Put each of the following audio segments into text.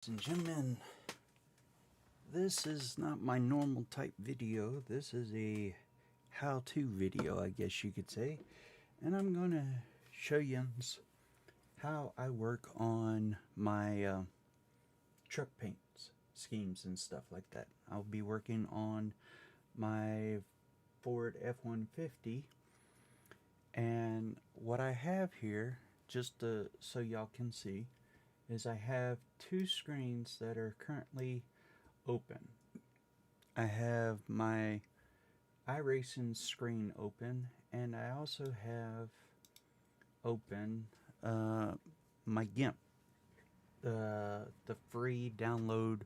Ladies and gentlemen, this is not my normal type video. This is a how-to video, I guess you could say. And I'm going to show you how I work on my truck paints, schemes, and stuff like that. I'll be working on my Ford F150. And what I have here, just so y'all can see, is I have two screens that are currently open. I have my iRacing screen open, and I also have open my GIMP, the free download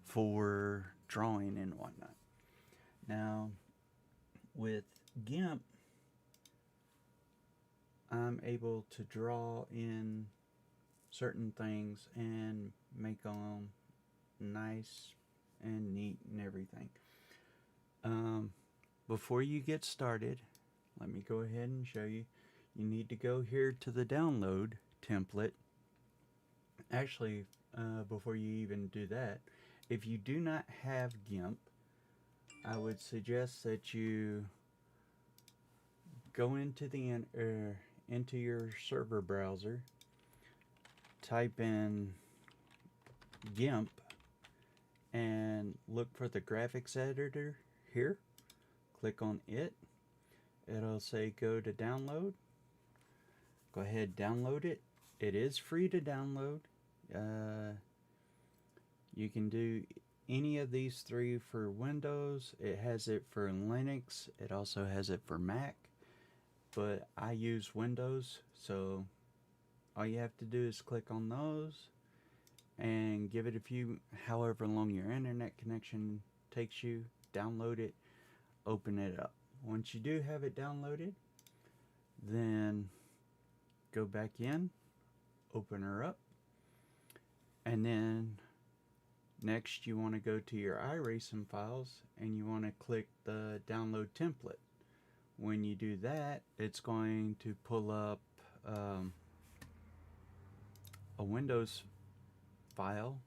for drawing and whatnot. Now, with GIMP, I'm able to draw in certain things and make them nice and neat and everything. Before you get started, let me go ahead and show you. You need to go here to the download template. Actually, before you even do that, if you do not have GIMP, I would suggest that you go into the into your server browser, type in GIMP, and look for the graphics editor here. Click on it. It'll say go to download. Go ahead, download it. It is free to download. You can do any of these three for Windows. It has it for Linux. It also has it for Mac. But I use Windows, so all you have to do is click on those and give it however long your internet connection takes you, download it, open it up. Once you do have it downloaded, then go back in, open her up, and then next you want to go to your iRacing files and you want to click the download template. When you do that, it's going to pull up a Windows file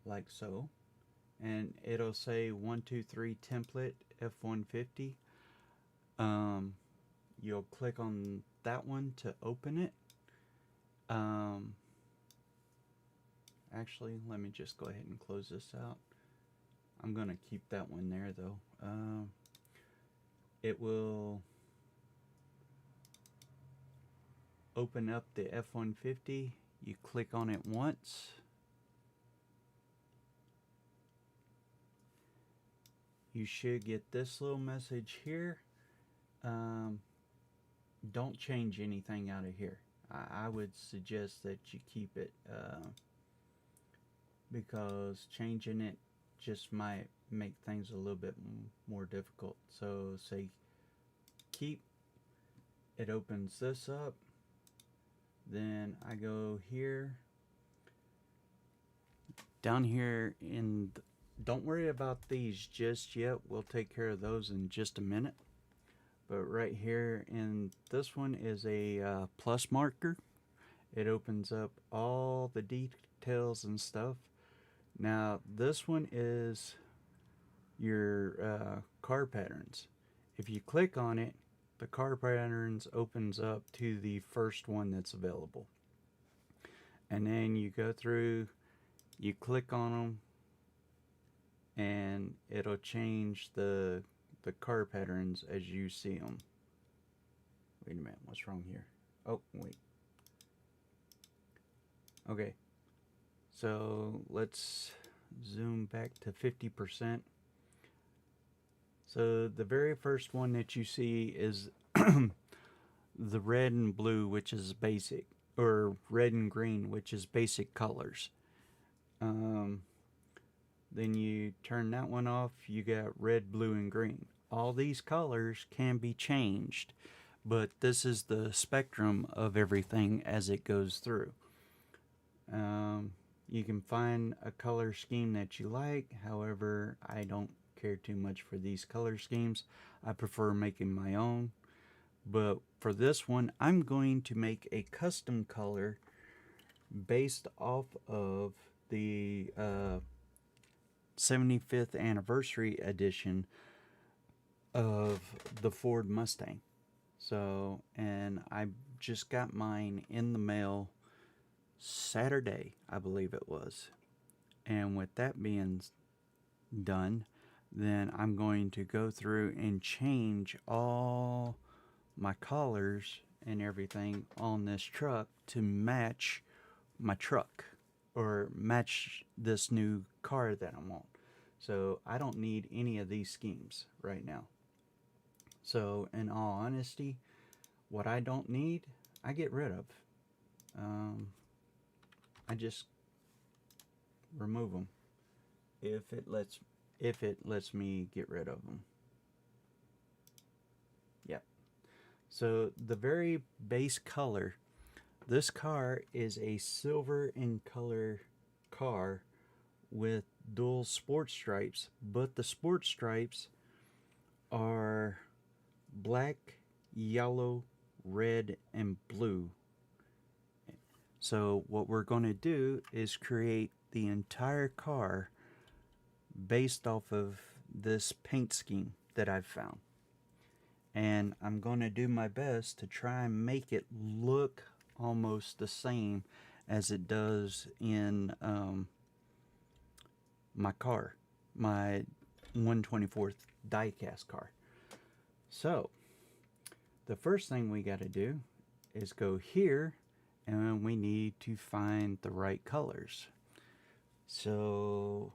like so, and it'll say 123 template F150. You'll click on that one to open it. Actually, let me just go ahead and close this out. I'm gonna keep that one there though. It will open up the F150. You click on it once. You should get this little message here. Don't change anything out of here. I would suggest that you keep it because changing it just might make things a little bit more difficult. So say keep. It opens this up. Then I go here, down here don't worry about these just yet. We'll take care of those in just a minute. But right here in this one is a plus marker. It opens up all the details and stuff. Now this one is your car patterns. If you click on it, the car patterns opens up to the first one that's available. And then you go through, you click on them, and it'll change the car patterns as you see them. Wait a minute, what's wrong here? Oh, wait. Okay, so let's zoom back to 50%. So the very first one that you see is the red and blue, which is basic, or red and green, which is basic colors. Then you turn that one off, you got red, blue, and green. All these colors can be changed, but this is the spectrum of everything as it goes through. You can find a color scheme that you like. However, I don't care too much for these color schemes. I prefer making my own. But for this one, I'm going to make a custom color based off of the 75th anniversary edition of the Ford Mustang. So, and I just got mine in the mail Saturday, I believe it was. And with that being done, then I'm going to go through and change all my collars and everything on this truck to match my truck or match this new car that I'm on. So I don't need any of these schemes right now. So in all honesty, what I don't need, I get rid of. I just remove them if it lets me get rid of them. Yep. So the very base color, this car is a silver in color car with dual sport stripes, but the sport stripes are black, yellow, red, and blue. So what we're going to do is create the entire car based off of this paint scheme that I've found. And I'm going to do my best to try and make it look almost the same as it does in my car, my 1/24th die-cast car. So the first thing we got to do is go here, and we need to find the right colors. So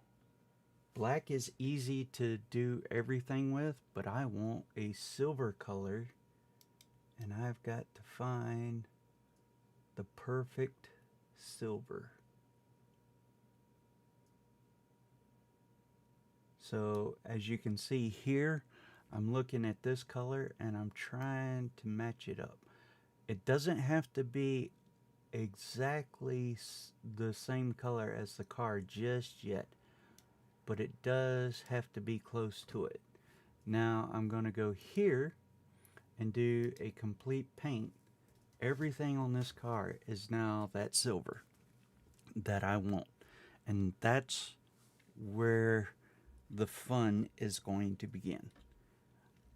black is easy to do everything with, but I want a silver color, and I've got to find the perfect silver. So as you can see here, I'm looking at this color and I'm trying to match it up. It doesn't have to be exactly the same color as the car just yet, but it does have to be close to it. Now I'm going to go here and do a complete paint. Everything on this car is now that silver that I want, and that's where the fun is going to begin.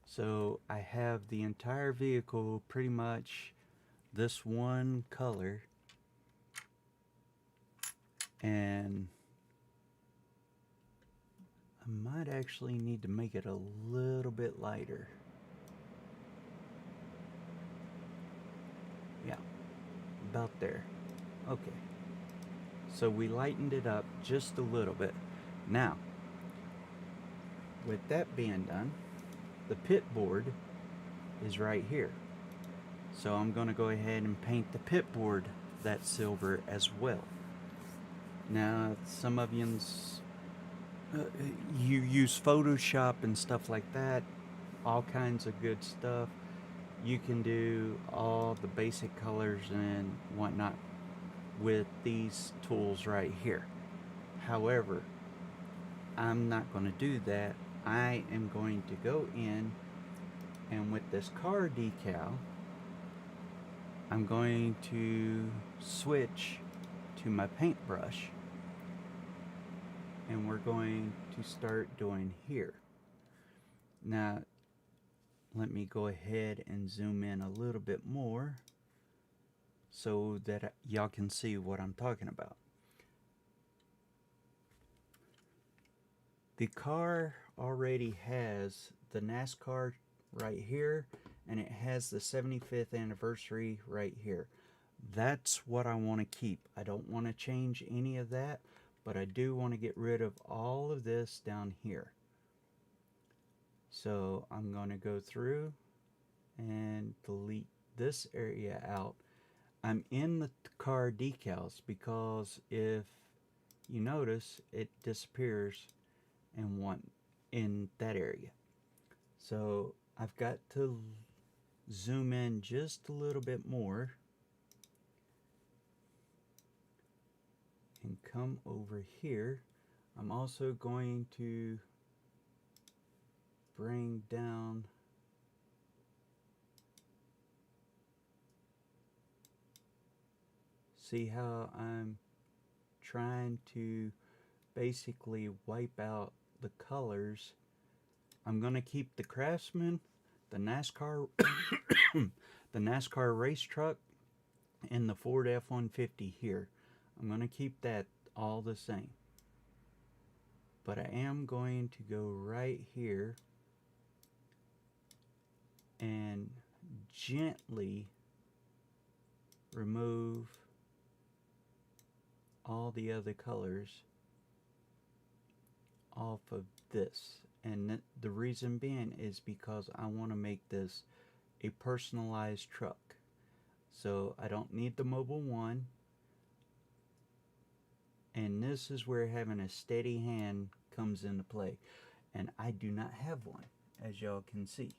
So I have the entire vehicle pretty much this one color, and I might actually need to make it a little bit lighter. Yeah, about there. Okay, so we lightened it up just a little bit. Now, with that being done, the pit board is right here. So I'm going to go ahead and paint the pit board that silver as well. Now, some of you use Photoshop and stuff like that, all kinds of good stuff. You can do all the basic colors and whatnot with these tools right here. However, I'm not going to do that. I am going to go in, and with this car decal, I'm going to switch to my paintbrush, and we're going to start doing here. Now, let me go ahead and zoom in a little bit more so that y'all can see what I'm talking about. The car already has the NASCAR right here, and it has the 75th anniversary right here. That's what I want to keep. I don't want to change any of that, but I do want to get rid of all of this down here. So I'm going to go through and delete this area out. I'm in the car decals because if you notice, it disappears in that area. So I've got to zoom in just a little bit more and come over here. I'm also going to bring down see how I'm trying to basically wipe out the colors. I'm going to keep the Craftsman, the NASCAR, the NASCAR race truck, and the Ford F-150 here. I'm going to keep that all the same. But I am going to go right here and gently remove all the other colors off of this. And the reason being is because I want to make this a personalized truck. So I don't need the Mobile One. And this is where having a steady hand comes into play. And I do not have one, as y'all can see.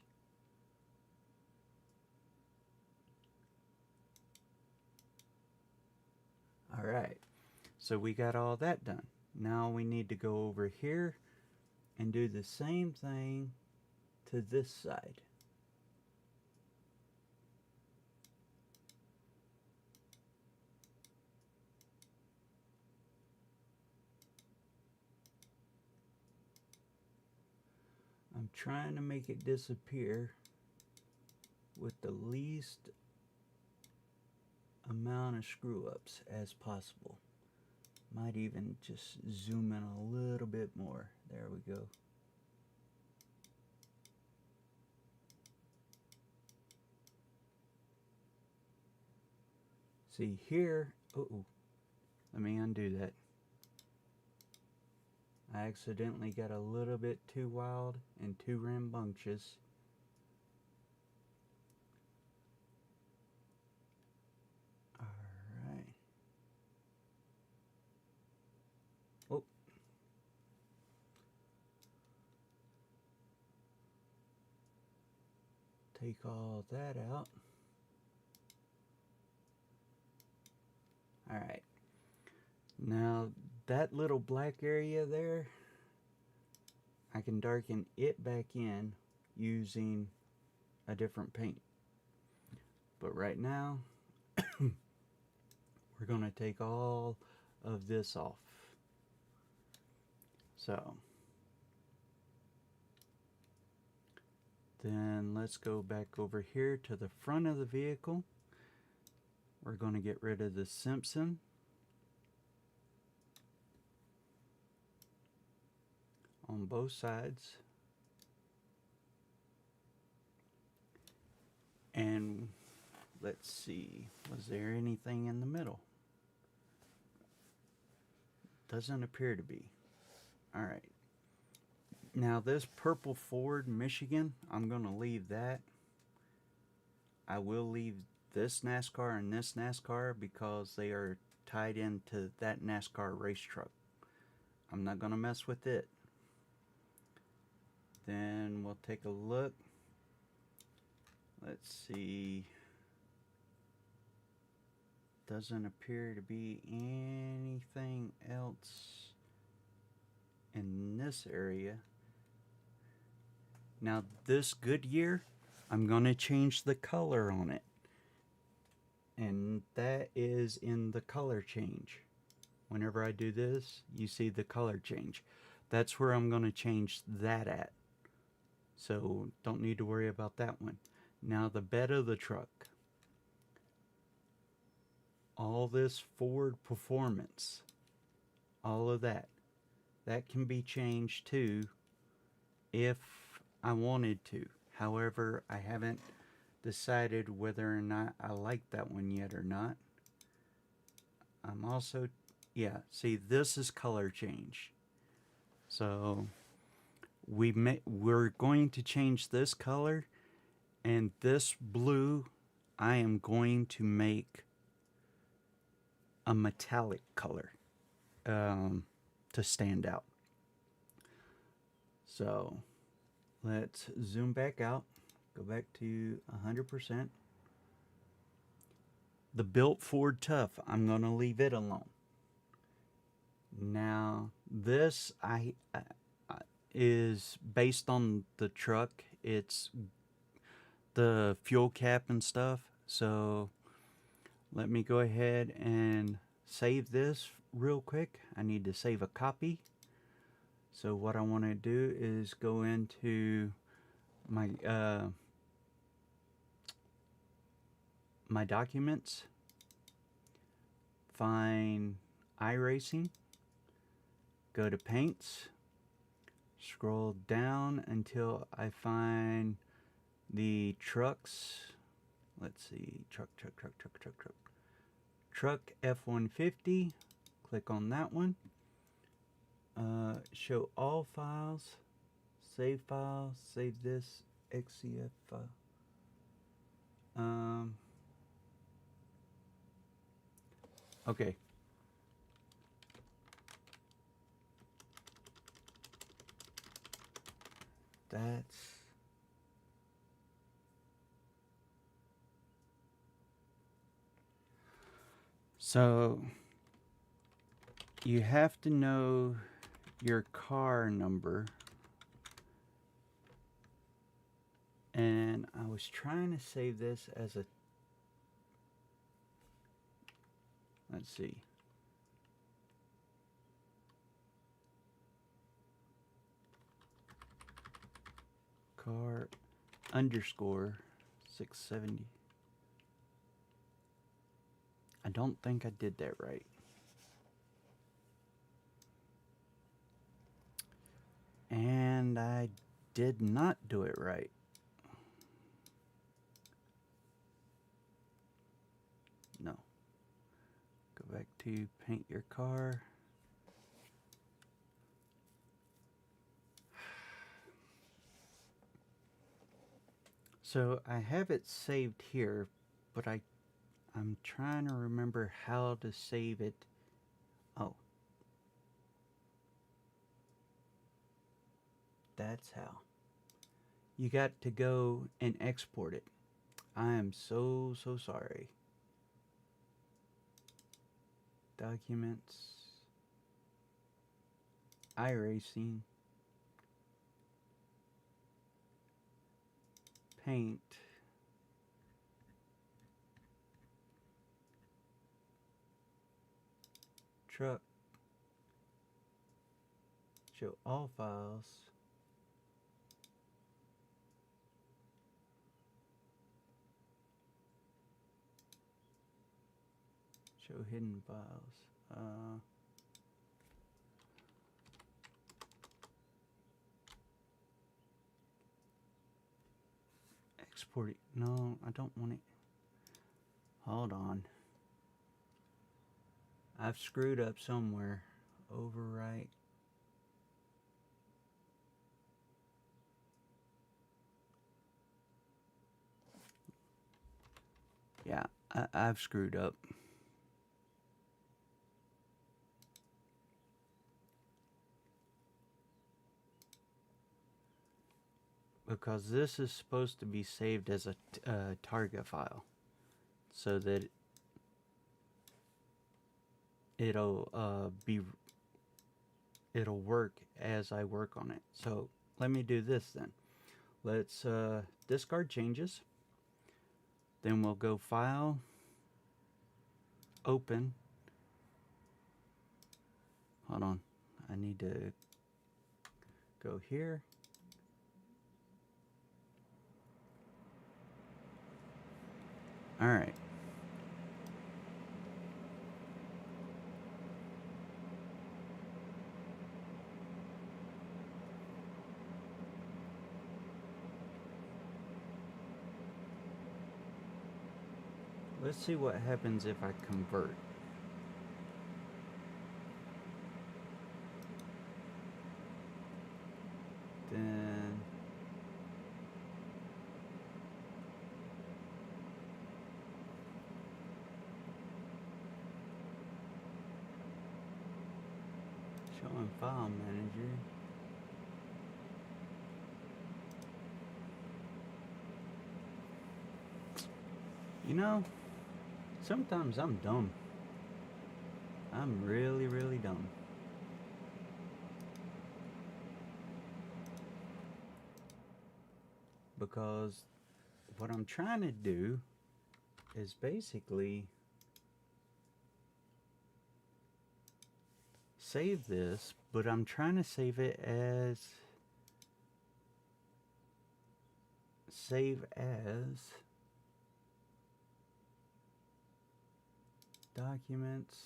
Alright, so we got all that done. Now we need to go over here and do the same thing to this side. I'm trying to make it disappear with the least amount of screw-ups as possible. Might even just zoom in a little bit more. There we go. See here, let me undo that. I accidentally got a little bit too wild and too rambunctious. Alright. Oh. Take all that out. Alright. Now that little black area there, I can darken it back in using a different paint. But right now, we're going to take all of this off. So, then let's go back over here to the front of the vehicle. We're going to get rid of the Simpson. On both sides. And let's see, was there anything in the middle? Doesn't appear to be. Alright. Now this purple Ford Michigan, I'm going to leave that. I will leave this NASCAR and this NASCAR because they are tied into that NASCAR race truck. I'm not going to mess with it. Then we'll take a look. Let's see. Doesn't appear to be anything else in this area. Now this Goodyear, I'm going to change the color on it. And that is in the color change. Whenever I do this, you see the color change. That's where I'm going to change that at. So don't need to worry about that one. Now the bed of the truck. All this Ford performance. All of that. That can be changed too if I wanted to. However, I haven't decided whether or not I like that one yet or not. I'm also, yeah, see this is color change. So we're going to change this color, and this blue I am going to make a metallic color to stand out. So let's zoom back out, go back to 100%. The built Ford Tough, I'm going to leave it alone. Now this is based on the truck. It's the fuel cap and stuff. So let me go ahead and save this real quick. I need to save a copy. So what I want to do is go into my my documents, find iRacing, go to paints, scroll down until I find the trucks. Let's see, truck F150. Click on that one. Show all files, save files, save this XCF file. Okay. That's so you have to know your car number. And I was trying to save this as a, let's see. Car underscore 670. I don't think I did that right. And I did not do it right. No. Go back to paint your car. So I have it saved here, but I'm trying to remember how to save it. Oh. That's how. You got to go and export it. I am so sorry. Documents. iRacing. Paint. Truck. Show all files. Show hidden files. Export it. No, I don't want it. Hold on. I've screwed up somewhere. Overwrite. Yeah, I've screwed up. Because this is supposed to be saved as a target file, so that it'll work as I work on it. So let me do this then. Let's discard changes. Then we'll go File, Open. Hold on, I need to go here. All right. Let's see what happens if I convert. Then showing file manager. You know, sometimes I'm dumb. I'm really dumb. Because what I'm trying to do is basically save this, but I'm trying to save it as documents,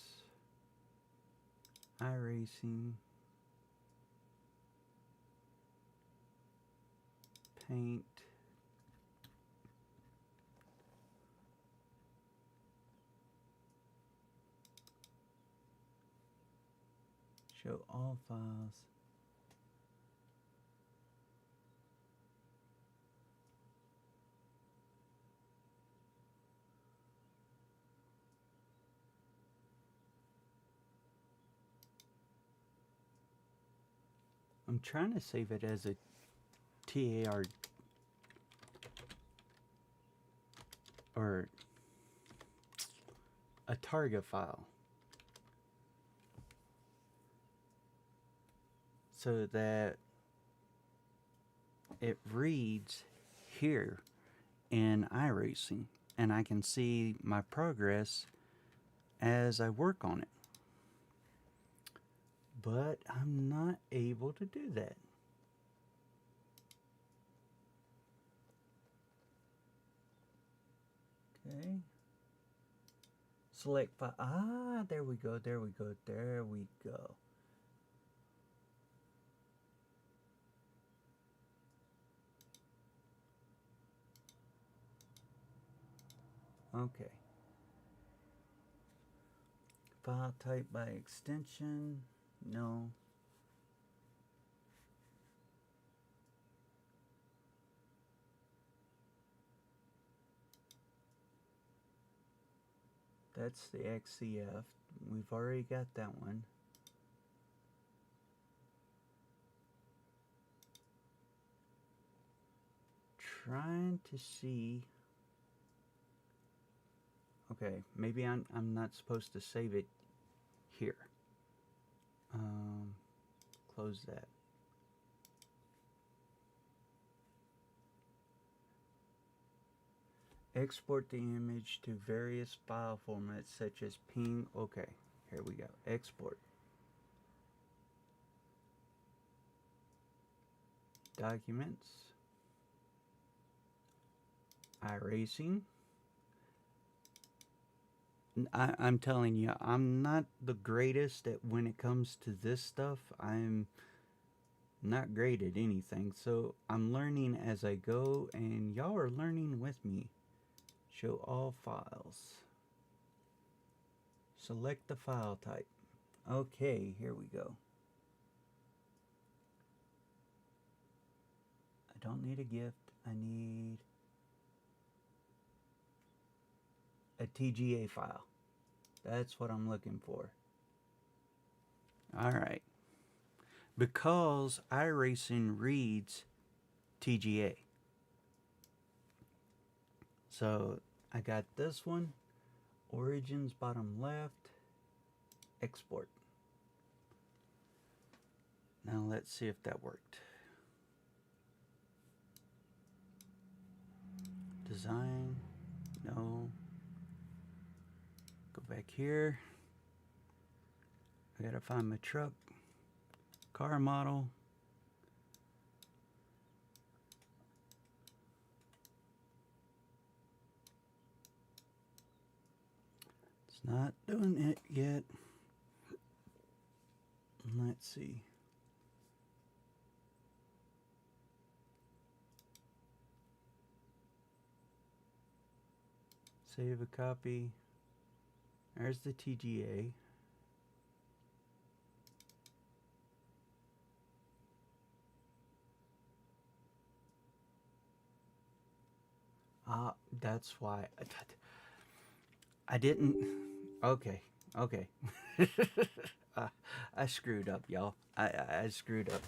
iRacing, paint, show all files. I'm trying to save it as a TAR or a target file so that it reads here in iRacing and I can see my progress as I work on it. But I'm not able to do that. Okay. Select file. Ah, there we go, there we go, there we go. Okay. File type by extension. No. That's the XCF. We've already got that one. Trying to see. Okay, maybe I'm not supposed to save it here. Close that. Export the image to various file formats such as PNG. Okay, here we go. Export. Documents. iRacing. I'm telling you, I'm not the greatest at when it comes to this stuff. I'm not great at anything, so I'm learning as I go, and y'all are learning with me. Show all files. Select the file type. Okay, here we go. I don't need a gift. I need a TGA file. That's what I'm looking for. Alright. Because iRacing reads TGA. So I got this one. Origins bottom left. Export. Now let's see if that worked. Design. No. Go back here. I gotta find my truck. Car model. It's not doing it yet. Let's see. Save a copy. There's the TGA. That's why I didn't. Okay. I screwed up, y'all. I screwed up.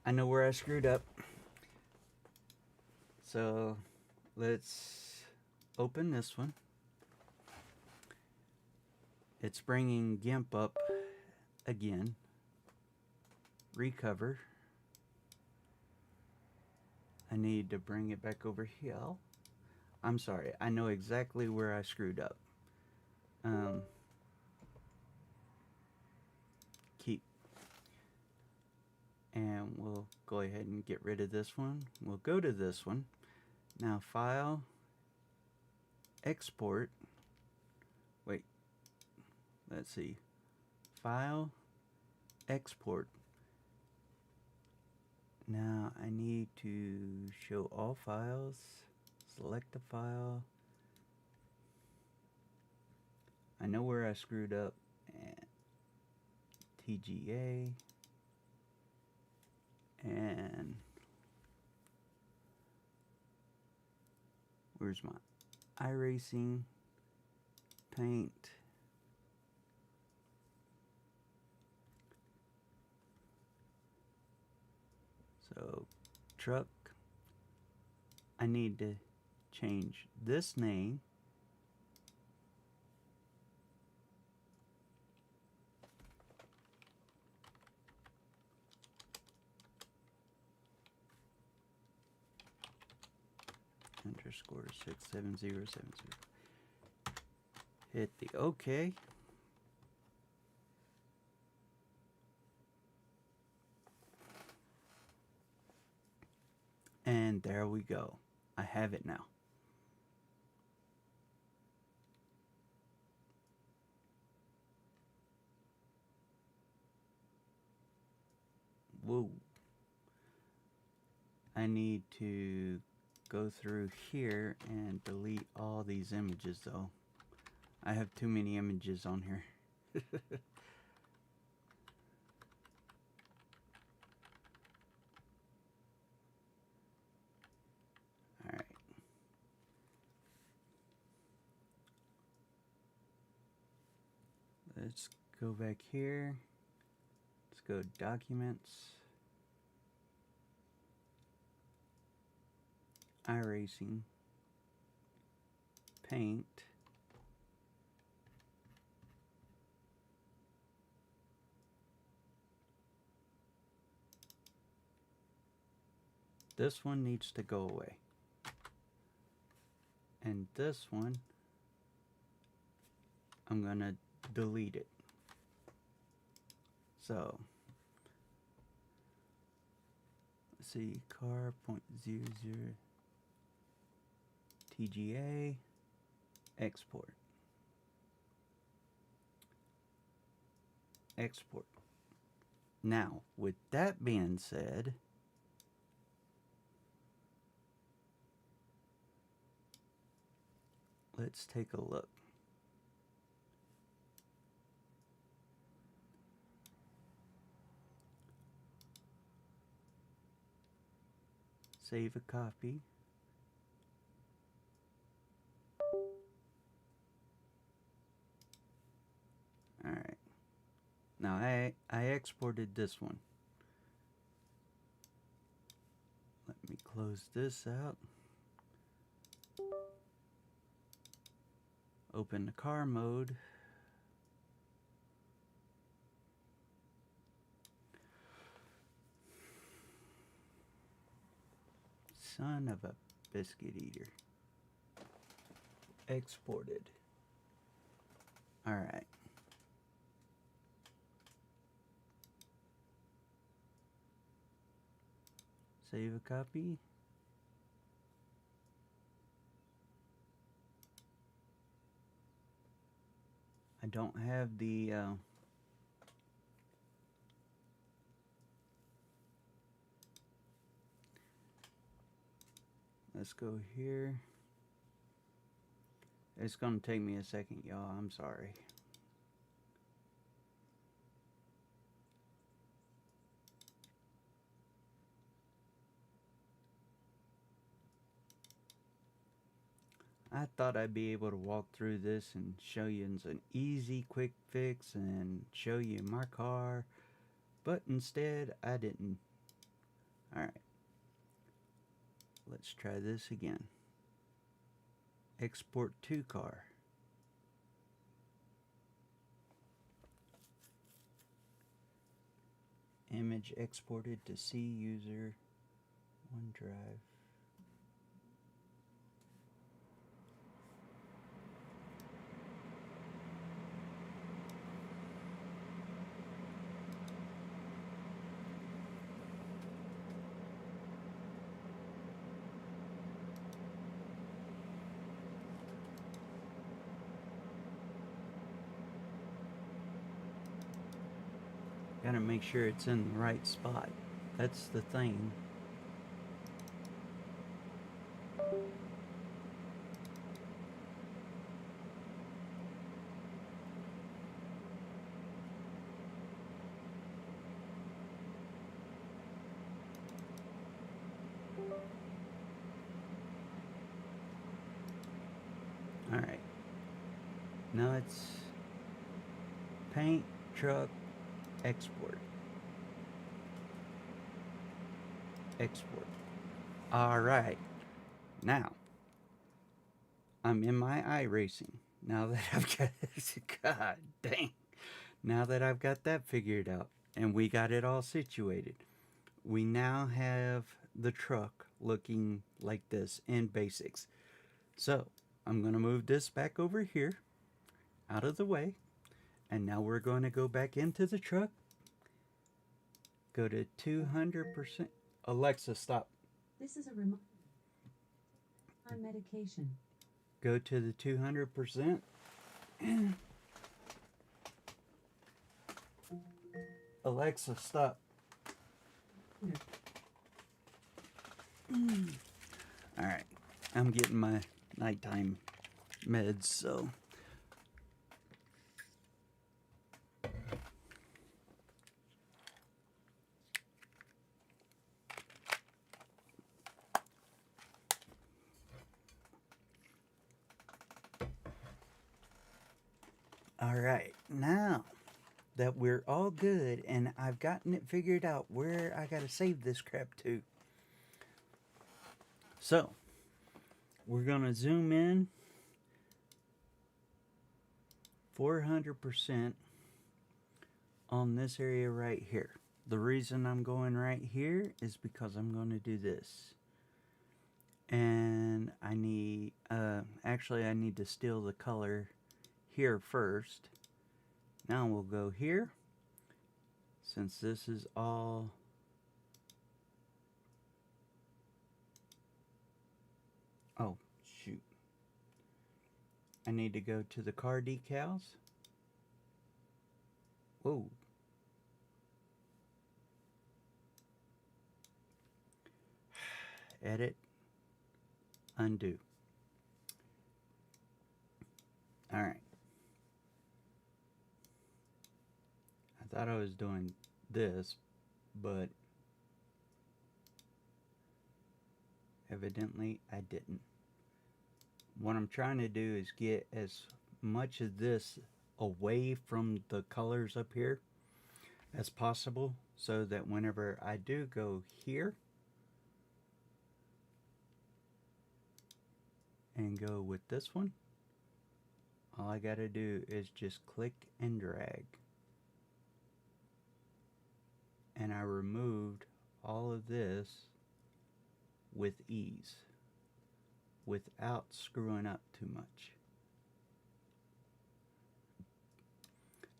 I know where I screwed up. So let's open this one. It's bringing GIMP up again. Recover. I need to bring it back over here. I'm sorry. I know exactly where I screwed up. Keep. we'll go ahead and get rid of this one. We'll go to this one. Now File, Export. Wait, let's see. File, Export. Now I need to show all files. Select the file. I know where I screwed up. TGA. And where's my iRacing, paint, so truck. I need to change this name underscore 67070. Hit the OK. And there we go. I have it now. Whoa. I need to go through here and delete all these images though. I have too many images on here. Alright. Let's go back here. Let's go Documents, iRacing, Paint, this one needs to go away, and this one I'm gonna delete it. So let's see, car 0.00 TGA, export. Export. Now, with that being said, let's take a look. Save a copy. Alright. Now I exported this one. Let me close this out. Open the car mode. Son of a biscuit eater. Exported. Alright. Save a copy. I don't have the let's go here. It's gonna take me a second, y'all. I'm sorry. I thought I'd be able to walk through this and show you an easy quick fix and show you my car, but instead I didn't. Alright, let's try this again. Export to car. Image exported to C user OneDrive. to make sure it's in the right spot. That's the thing. Alright. Now it's paint, truck, export. Export. Alright. Now, I'm in my iRacing. Now that I've got, God dang. Now that I've got that figured out and we got it all situated, we now have the truck looking like this in basics. So, I'm going to move this back over here, out of the way, and now we're going to go back into the truck. Go to 200%. Alexa, stop. This is a reminder. On medication. Go to the 200%. Alexa, stop. Alright, I'm getting my nighttime meds, so. Alright, now that we're all good and I've gotten it figured out where I gotta save this crap to. So, we're gonna zoom in 400% on this area right here. The reason I'm going right here is because I'm going to do this. And I need, actually I need to steal the color here first. Now we'll go here. Since this is all oh shoot, I need to go to the car decals. Whoa. Edit, undo. Alright. I thought I was doing this, but evidently I didn't. What I'm trying to do is get as much of this away from the colors up here as possible, so that whenever I do go here and go with this one, all I gotta do is just click and drag. And I removed all of this with ease, without screwing up too much.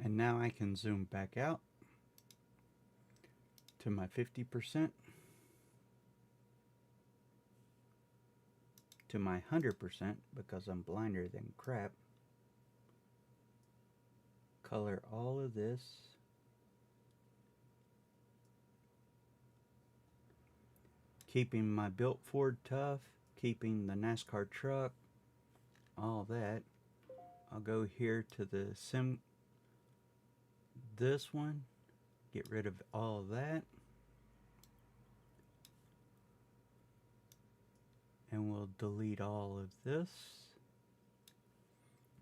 And now I can zoom back out to my 50%, to my 100% because I'm blinder than crap. Color all of this. Keeping my built Ford tough, keeping the NASCAR truck, all that. I'll go here to the this one, get rid of all of that. And we'll delete all of this.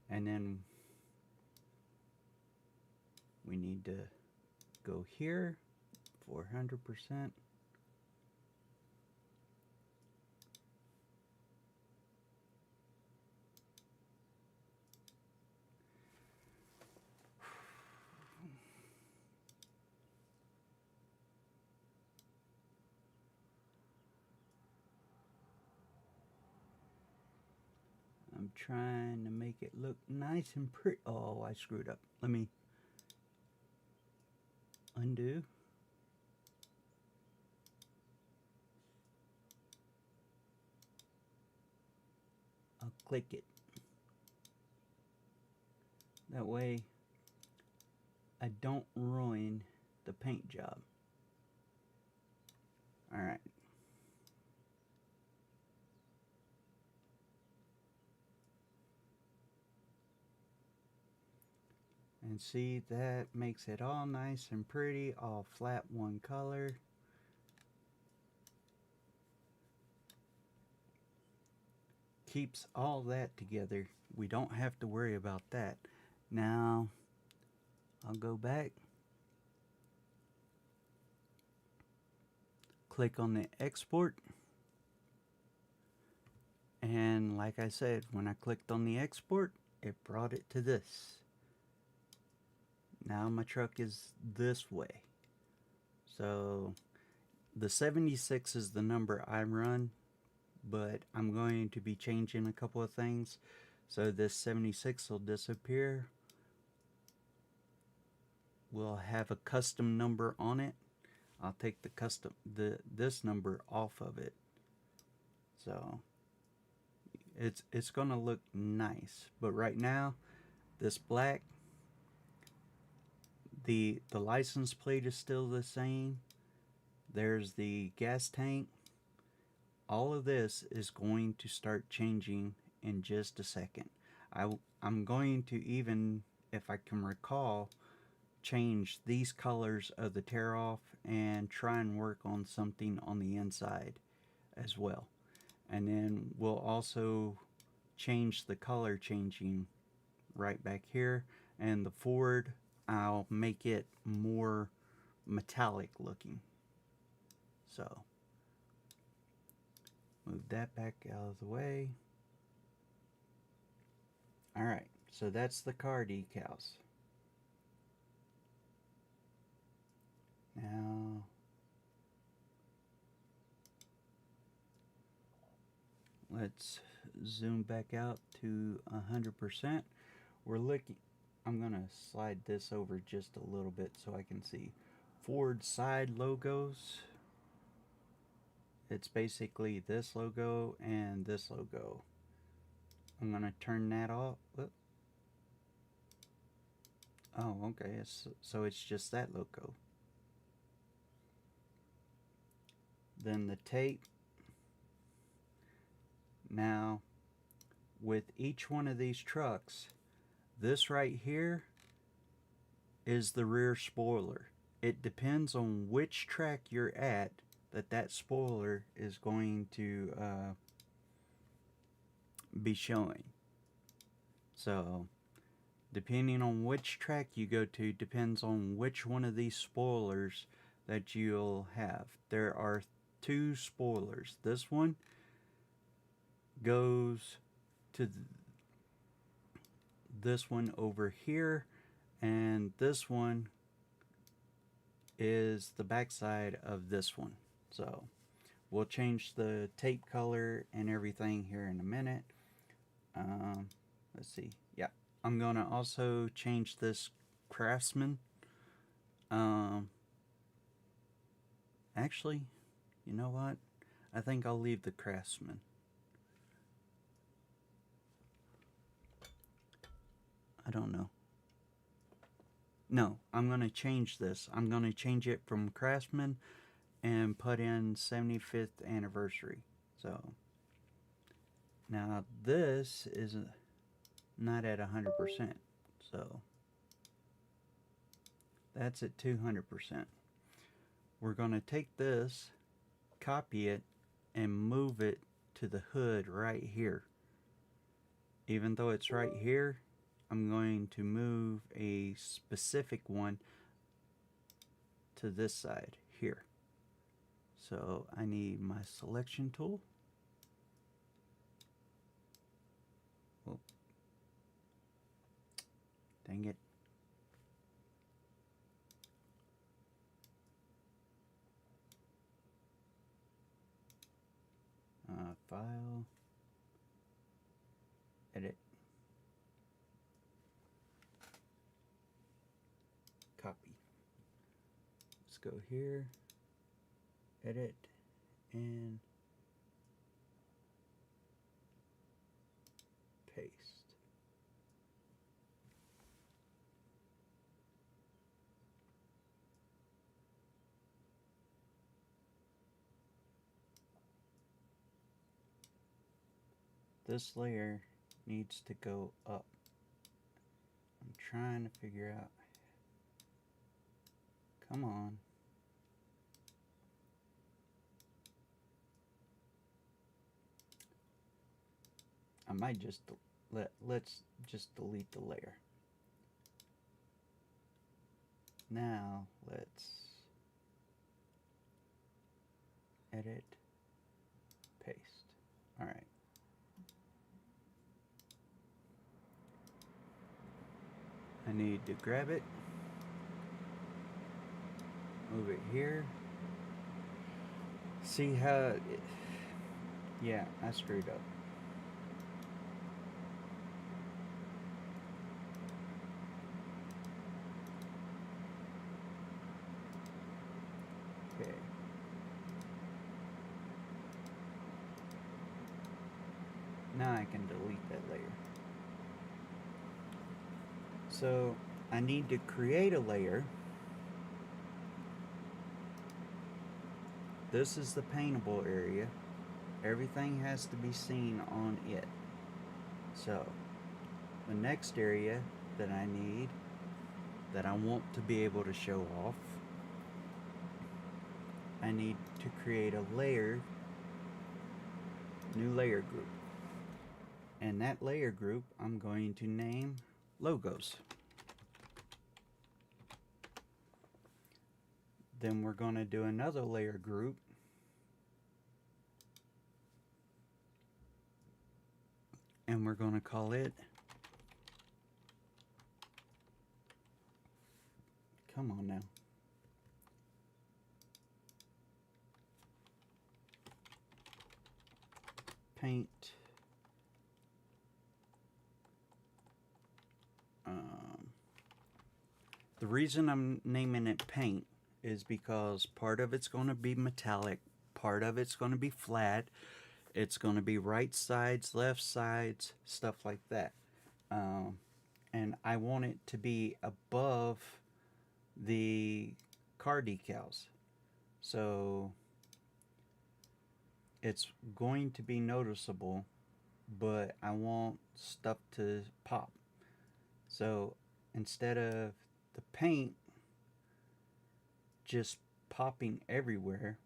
And then we need to go here, 400%. I'm trying to make it look nice and pretty. Oh, I screwed up. Let me undo. I'll click it. That way I don't ruin the paint job. Alright. And see, that makes it all nice and pretty, all flat one color. Keeps all that together. We don't have to worry about that. Now, I'll go back. Click on the export. And like I said, when I clicked on the export, it brought it to this. Now my truck is this way. So the 76 is the number I run, but I'm going to be changing a couple of things. So this 76 will disappear. We'll have a custom number on it. I'll take this number off of it. So it's gonna look nice. But right now, this black, the license plate is still the same. There's the gas tank. All of this is going to start changing in just a second. I'm going to even, if I can recall, change these colors of the tear off and try and work on something on the inside as well. And then we'll also change the color changing right back here. And the Ford, I'll make it more metallic looking. So move that back out of the way. Alright, so that's the car decals. Now, let's zoom back out to 100%. We're looking, I'm going to slide this over just a little bit so I can see. Ford side logos. It's basically this logo and this logo. I'm going to turn that off. Whoop. Oh, okay. So it's just that logo. Then the tape. Now, with each one of these trucks, this right here is the rear spoiler. It depends on which track you're at that spoiler is going to be showing. So, depending on which track you go to depends on which one of these spoilers that you'll have. There are two spoilers. This one goes to this one over here, and this one is the backside of this one. So we'll change the tape color and everything here in a minute. Let's see. Yeah, I'm gonna also change this Craftsman. Actually, you know what? I think I'll leave the Craftsman. I don't know. No, I'm going to change this. I'm going to change it from Craftsman and put in 75th anniversary. So, now this is not at 100%. So, that's at 200%. We're going to take this, copy it, and move it to the hood right here. Even though it's right here, I'm going to move a specific one to this side here. So I need my selection tool. Oh, dang it. File, edit, copy. Let's go here, edit, and paste. this layer needs to go up. I'm trying to figure out. Come on. I might just let's just delete the layer. Now let's edit, paste. All right. I need to grab it, move it here. See how yeah, I screwed up. Okay. Now I can delete that layer. So I need to create a layer. This is the paintable area. Everything has to be seen on it. So the next area that I need, that I want to be able to show off, I need to create a layer, new layer group. And that layer group I'm going to name logos. Then we're going to do another layer group, and we're going to call it, come on now, paint. The reason I'm naming it paint is because part of it's going to be metallic, part of it's going to be flat, it's going to be right sides, left sides, stuff like that. And I want it to be above the car decals. So it's going to be noticeable, but I want stuff to pop. So instead of the paint just popping everywhere,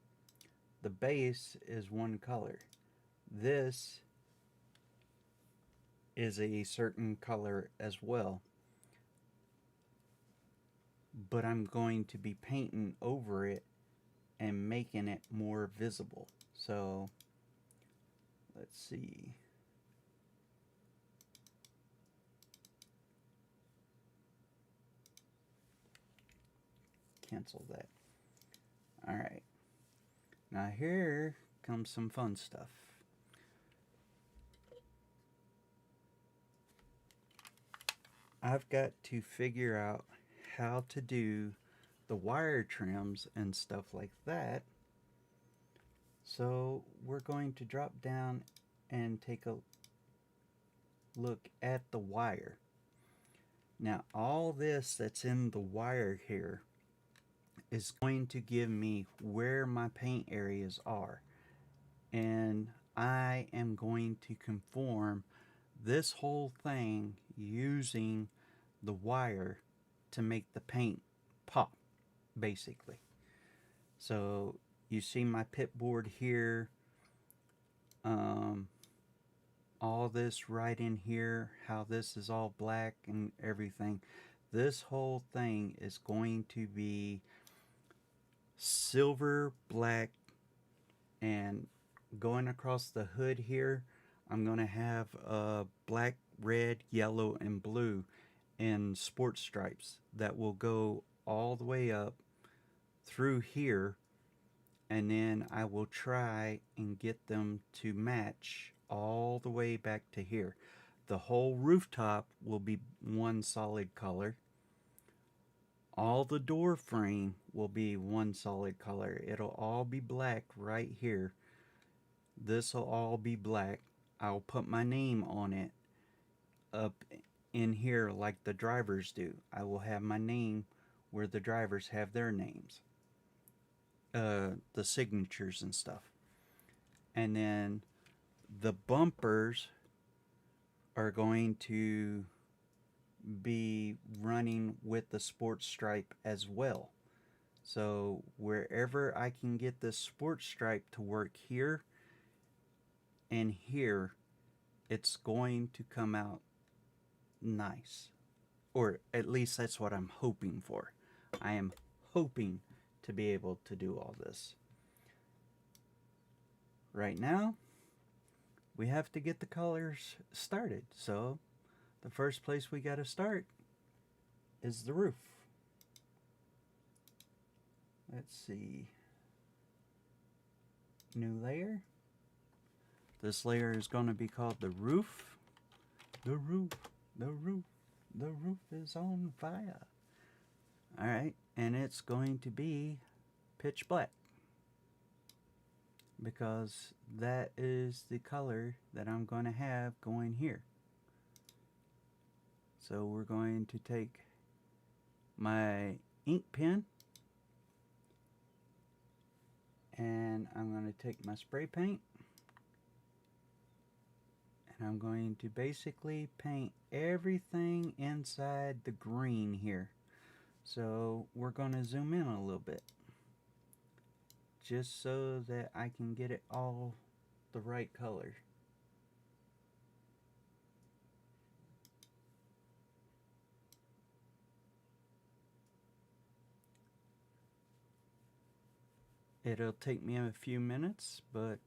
the base is one color. This is a certain color as well, but I'm going to be painting over it and making it more visible. So let's see. Cancel that. All right. Now here comes some fun stuff. I've got to figure out how to do the wire trims and stuff like that. So we're going to drop down and take a look at the wire. Now all this that's in the wire here is going to give me where my paint areas are, and I am going to conform this whole thing using the wire to make the paint pop, basically. So you see my pit board here, all this right in here, how this is all black and everything. This whole thing is going to be silver, black, and going across the hood here, I'm going to have black, red, yellow, and blue in sports stripes that will go all the way up through here, and then I will try and get them to match all the way back to here. The whole rooftop will be one solid color. All the door frame will be one solid color. It'll all be black right here. This will all be black. I'll put my name on it up in here like the drivers do. I will have my name where the drivers have their names. The signatures and stuff. And then the bumpers are going to be running with the sports stripe as well. So wherever I can get the sports stripe to work here and here, it's going to come out nice. Or at least that's what I'm hoping for. I am hoping to be able to do all this. Right now, we have to get the colors started. So the first place we got to start is the roof. Let's see. New layer. This layer is going to be called the roof. The roof, the roof, the roof is on fire. Alright, and it's going to be pitch black, because that is the color that I'm going to have going here. So we're going to take my ink pen, and I'm going to take my spray paint, and I'm going to basically paint everything inside the green here. So we're going to zoom in a little bit, just so that I can get it all the right color. It'll take me a few minutes, but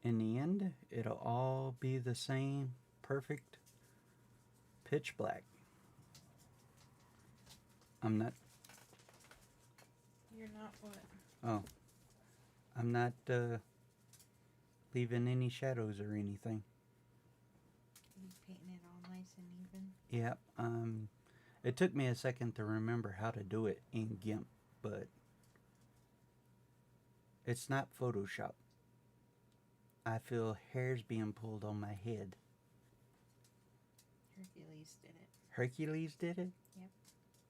in the end, it'll all be the same perfect pitch black. I'm not... You're not what? Oh. I'm not leaving any shadows or anything. You painting it all nice and even? Yep. It took me a second to remember how to do it in GIMP, but it's not Photoshop. I feel hairs being pulled on my head. Hercules did it. Hercules did it? Yep.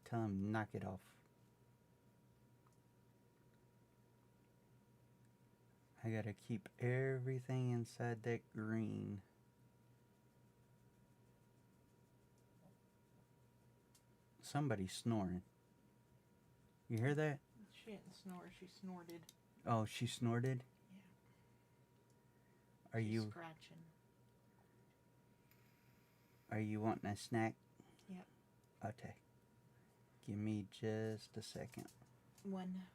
Tell him knock it off. I gotta keep everything inside that green. Somebody's snoring. You hear that? She didn't snore, she snorted. Oh, she snorted? Yeah. Are She's you scratching. Are you wanting a snack? Yep. Okay. Give me just a second. One.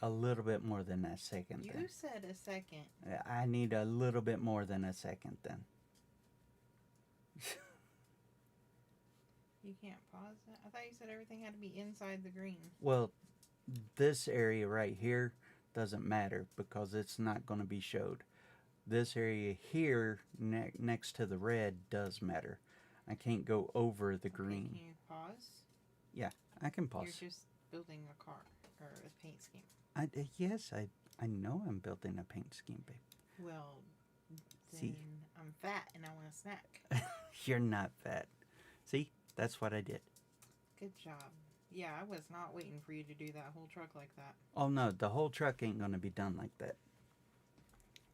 A little bit more than a second You then. said a second. I need a little bit more than a second then. You can't pause it? I thought you said everything had to be inside the green. Well, this area right here doesn't matter because it's not going to be showed. This area here next to the red does matter. I can't go over the green. Can you pause? Yeah, I can pause. You're just building a car or a paint scheme. Yes, I know I'm building a paint scheme, babe. Well, then See? I'm fat and I want a snack. You're not fat. See? That's what I did. Good job. Yeah, I was not waiting for you to do that whole truck like that. Oh no, the whole truck ain't gonna be done like that.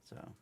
So